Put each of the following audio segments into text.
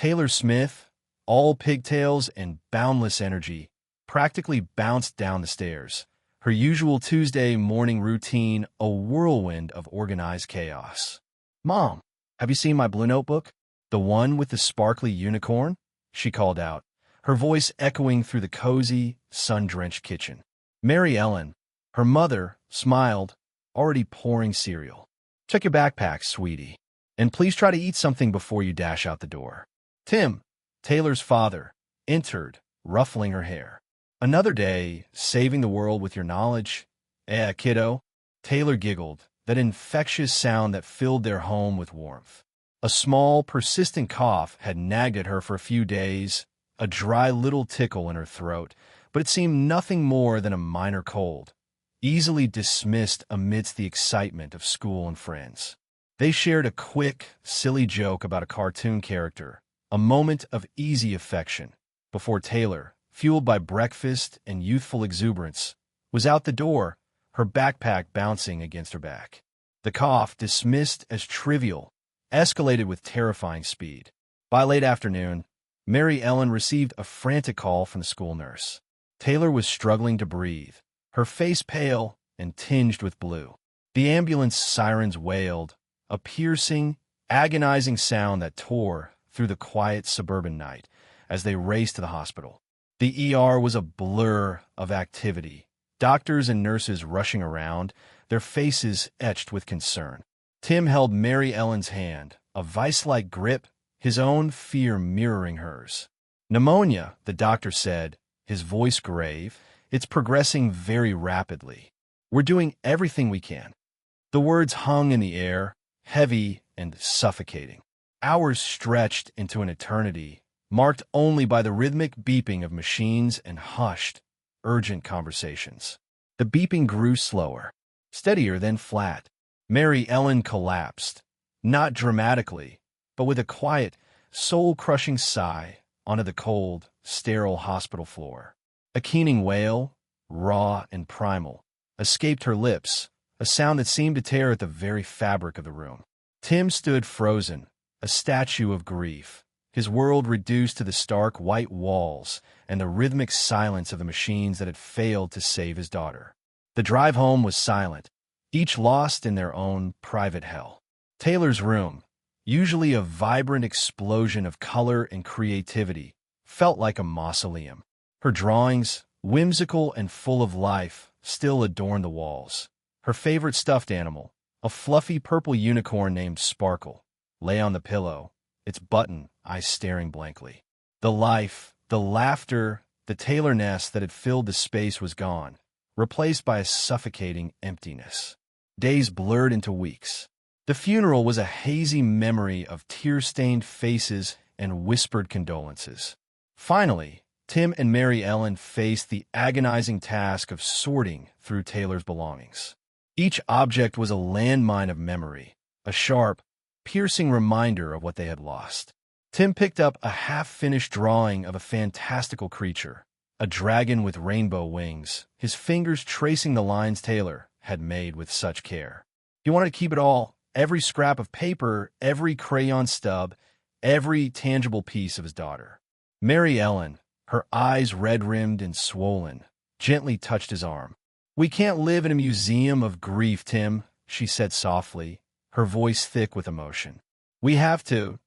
Taylor Smith, all pigtails and boundless energy, practically bounced down the stairs, her usual Tuesday morning routine a whirlwind of organized chaos. "Mom, have you seen my blue notebook? The one with the sparkly unicorn?" she called out, her voice echoing through the cozy, sun-drenched kitchen. Mary Ellen, her mother, smiled, already pouring cereal. "Check your backpack, sweetie, and please try to eat something before you dash out the door." Tim, Taylor's father, entered, ruffling her hair. "Another day, saving the world with your knowledge? Kiddo?" Taylor giggled, that infectious sound that filled their home with warmth. A small, persistent cough had nagged at her for a few days, a dry little tickle in her throat, but it seemed nothing more than a minor cold, easily dismissed amidst the excitement of school and friends. They shared a quick, silly joke about a cartoon character, a moment of easy affection, before Taylor, fueled by breakfast and youthful exuberance, was out the door, her backpack bouncing against her back. The cough, dismissed as trivial, escalated with terrifying speed. By late afternoon, Mary Ellen received a frantic call from the school nurse. Taylor was struggling to breathe, her face pale and tinged with blue. The ambulance sirens wailed, a piercing, agonizing sound that tore through the quiet suburban night as they raced to the hospital. The ER was a blur of activity, doctors and nurses rushing around, their faces etched with concern. Tim held Mary Ellen's hand, a vice-like grip, his own fear mirroring hers. "Pneumonia," the doctor said, his voice grave. "It's progressing very rapidly. We're doing everything we can." The words hung in the air, heavy and suffocating. Hours stretched into an eternity, marked only by the rhythmic beeping of machines and hushed, urgent conversations. The beeping grew slower, steadier then flat. Mary Ellen collapsed, not dramatically, but with a quiet, soul-crushing sigh onto the cold, sterile hospital floor. A keening wail, raw and primal, escaped her lips, a sound that seemed to tear at the very fabric of the room. Tim stood frozen, a statue of grief, his world reduced to the stark white walls and the rhythmic silence of the machines that had failed to save his daughter. The drive home was silent, each lost in their own private hell. Taylor's room, usually a vibrant explosion of color and creativity, felt like a mausoleum. Her drawings, whimsical and full of life, still adorned the walls. Her favorite stuffed animal, a fluffy purple unicorn named Sparkle, lay on the pillow, its button eyes staring blankly. The life, the laughter, the Taylor-ness that had filled the space was gone, replaced by a suffocating emptiness. Days blurred into weeks. The funeral was a hazy memory of tear-stained faces and whispered condolences. Finally, Tim and Mary Ellen faced the agonizing task of sorting through Taylor's belongings. Each object was a landmine of memory, a sharp, piercing reminder of what they had lost. Tim picked up a half-finished drawing of a fantastical creature, a dragon with rainbow wings, his fingers tracing the lines Taylor had made with such care. He wanted to keep it all, every scrap of paper, every crayon stub, every tangible piece of his daughter. Mary Ellen, her eyes red-rimmed and swollen, gently touched his arm. "We can't live in a museum of grief, Tim," she said softly, her voice thick with emotion. We have to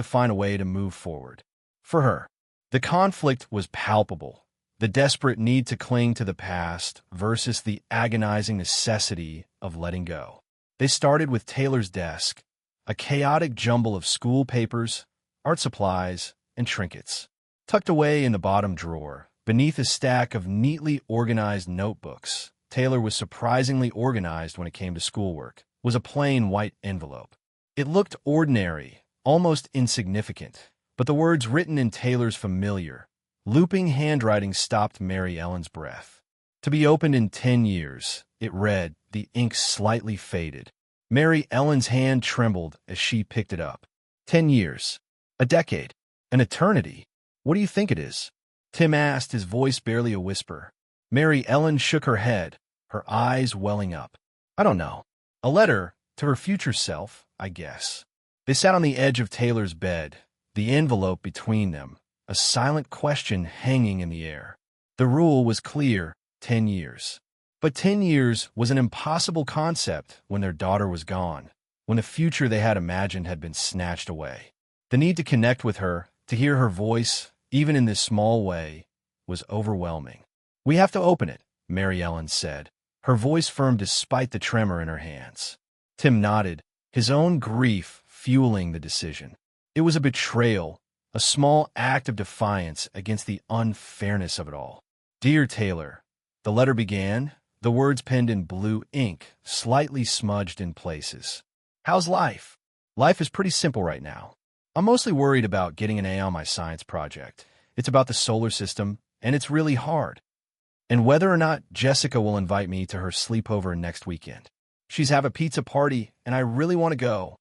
find a way to move forward." For her, the conflict was palpable, the desperate need to cling to the past versus the agonizing necessity of letting go. They started with Taylor's desk, a chaotic jumble of school papers, art supplies, and trinkets. Tucked away in the bottom drawer, beneath a stack of neatly organized notebooks, Taylor was surprisingly organized when it came to schoolwork, was a plain white envelope. It looked ordinary, almost insignificant, but the words written in Taylor's familiar, looping handwriting stopped Mary Ellen's breath. "To be opened in 10 years, it read, the ink slightly faded. Mary Ellen's hand trembled as she picked it up. 10 years. A decade. An eternity. What do you think it is?" Tim asked, his voice barely a whisper. Mary Ellen shook her head, her eyes welling up. "I don't know. A letter to her future self, I guess." They sat on the edge of Taylor's bed, the envelope between them, a silent question hanging in the air. The rule was clear: 10 years. But 10 years was an impossible concept when their daughter was gone, when the future they had imagined had been snatched away. The need to connect with her, to hear her voice, even in this small way, was overwhelming. "We have to open it," Mary Ellen said, her voice firm despite the tremor in her hands. Tim nodded, his own grief fueling the decision. It was a betrayal, a small act of defiance against the unfairness of it all. "Dear Taylor," the letter began, the words penned in blue ink, slightly smudged in places. "How's life? Life is pretty simple right now. I'm mostly worried about getting an A on my science project. It's about the solar system, and it's really hard. And whether or not Jessica will invite me to her sleepover next weekend. She's having a pizza party, and I really want to go."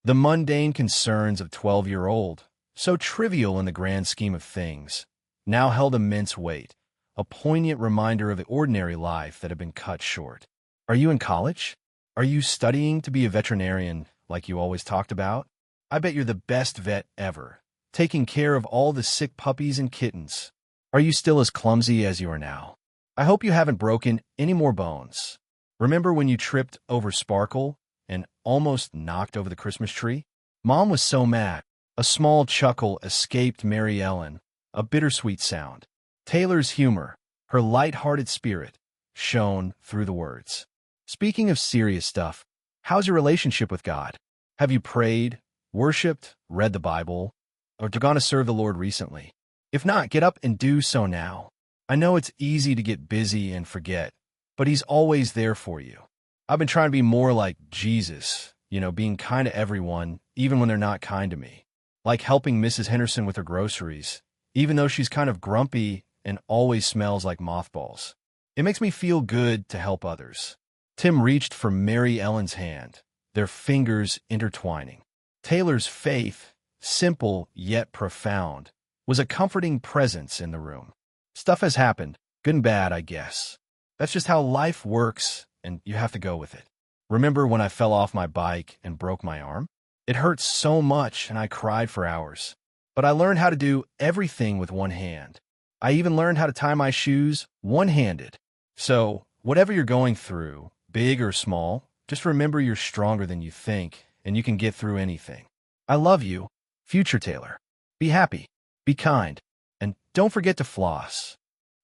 The mundane concerns of 12-year-old, so trivial in the grand scheme of things, now held immense weight, a poignant reminder of the ordinary life that had been cut short. "Are you in college? Are you studying to be a veterinarian like you always talked about? I bet you're the best vet ever, taking care of all the sick puppies and kittens. Are you still as clumsy as you are now? I hope you haven't broken any more bones. Remember when you tripped over Sparkle and almost knocked over the Christmas tree? Mom was so mad." A small chuckle escaped Mary Ellen, a bittersweet sound. Taylor's humor, her light-hearted spirit, shone through the words. "Speaking of serious stuff, how's your relationship with God? Have you prayed, worshipped, read the Bible, or gone to serve the Lord recently? If not, get up and do so now. I know it's easy to get busy and forget, but He's always there for you. I've been trying to be more like Jesus, being kind to everyone, even when they're not kind to me. Like helping Mrs. Henderson with her groceries, even though she's kind of grumpy and always smells like mothballs. It makes me feel good to help others." Tim reached for Mary Ellen's hand, their fingers intertwining. Taylor's faith, simple yet profound, was a comforting presence in the room. "Stuff has happened, good and bad, I guess. That's just how life works, and you have to go with it. Remember when I fell off my bike and broke my arm? It hurt so much and I cried for hours. But I learned how to do everything with one hand. I even learned how to tie my shoes one-handed. So, whatever you're going through, big or small, just remember you're stronger than you think, and you can get through anything. I love you, future Taylor. Be happy, be kind, and don't forget to floss."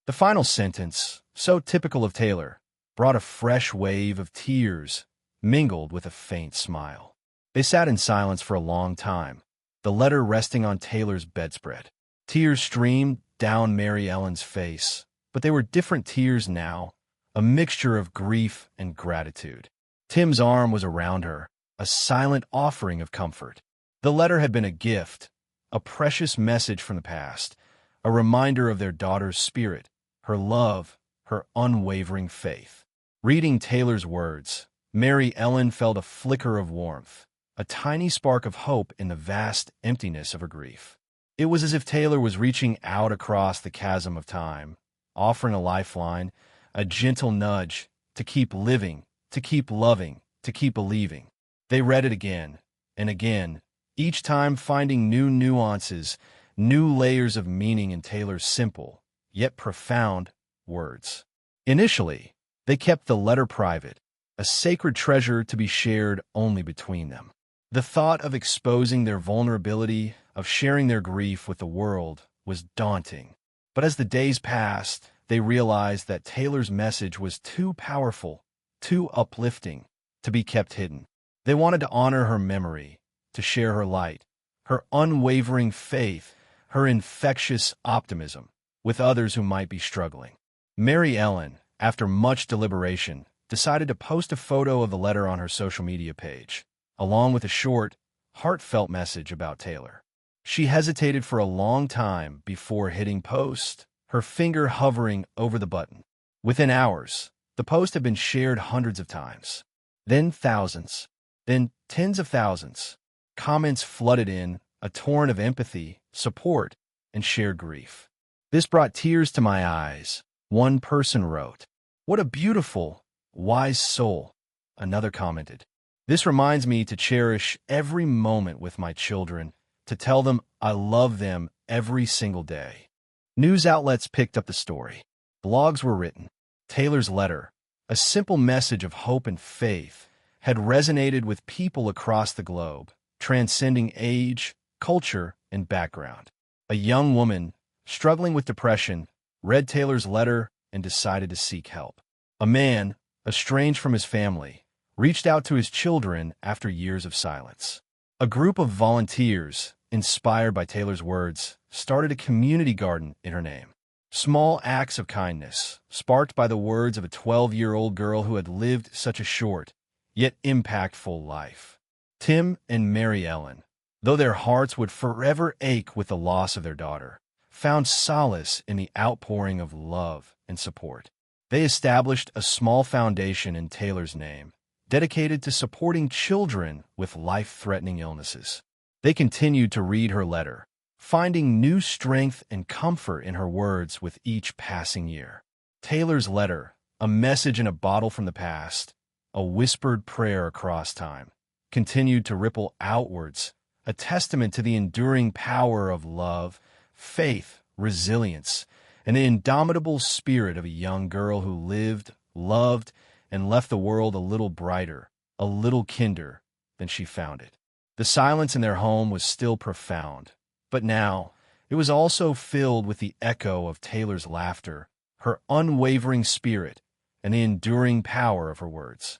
The final sentence, so typical of Taylor, brought a fresh wave of tears, mingled with a faint smile. They sat in silence for a long time, the letter resting on Taylor's bedspread. Tears streamed down Mary Ellen's face, but they were different tears now, a mixture of grief and gratitude. Tim's arm was around her, a silent offering of comfort. The letter had been a gift, a precious message from the past, a reminder of their daughter's spirit, her love, her unwavering faith. Reading Taylor's words, Mary Ellen felt a flicker of warmth, a tiny spark of hope in the vast emptiness of her grief. It was as if Taylor was reaching out across the chasm of time, offering a lifeline, a gentle nudge to keep living, to keep loving, to keep believing. They read it again and again, each time finding new nuances, new layers of meaning in Taylor's simple, yet profound, words. Initially, they kept the letter private, a sacred treasure to be shared only between them. The thought of exposing their vulnerability, of sharing their grief with the world, was daunting. But as the days passed, they realized that Taylor's message was too powerful, too uplifting, to be kept hidden. They wanted to honor her memory, to share her light, her unwavering faith, her infectious optimism, with others who might be struggling. Mary Ellen, after much deliberation, decided to post a photo of the letter on her social media page, along with a short, heartfelt message about Taylor. She hesitated for a long time before hitting post, her finger hovering over the button. Within hours, the post had been shared hundreds of times. Then thousands. Then tens of thousands. Comments flooded in, a torrent of empathy, support, and shared grief. "This brought tears to my eyes," one person wrote. "What a beautiful, wise soul," another commented. "This reminds me to cherish every moment with my children, to tell them I love them every single day. News outlets picked up the story. Blogs were written. Taylor's letter, a simple message of hope and faith, had resonated with people across the globe, transcending age, culture, and background. A young woman, struggling with depression, read Taylor's letter and decided to seek help. A man, estranged from his family, reached out to his children after years of silence. A group of volunteers, inspired by Taylor's words, started a community garden in her name. Small acts of kindness, sparked by the words of a 12-year-old girl who had lived such a short, yet impactful life. Tim and Mary Ellen, though their hearts would forever ache with the loss of their daughter, found solace in the outpouring of love and support. They established a small foundation in Taylor's name, dedicated to supporting children with life-threatening illnesses. They continued to read her letter, finding new strength and comfort in her words with each passing year. Taylor's letter, a message in a bottle from the past, a whispered prayer across time, continued to ripple outwards, a testament to the enduring power of love, faith, resilience, and the indomitable spirit of a young girl who lived, loved, and left the world a little brighter, a little kinder than she found it. The silence in their home was still profound, but now it was also filled with the echo of Taylor's laughter, her unwavering spirit, and the enduring power of her words.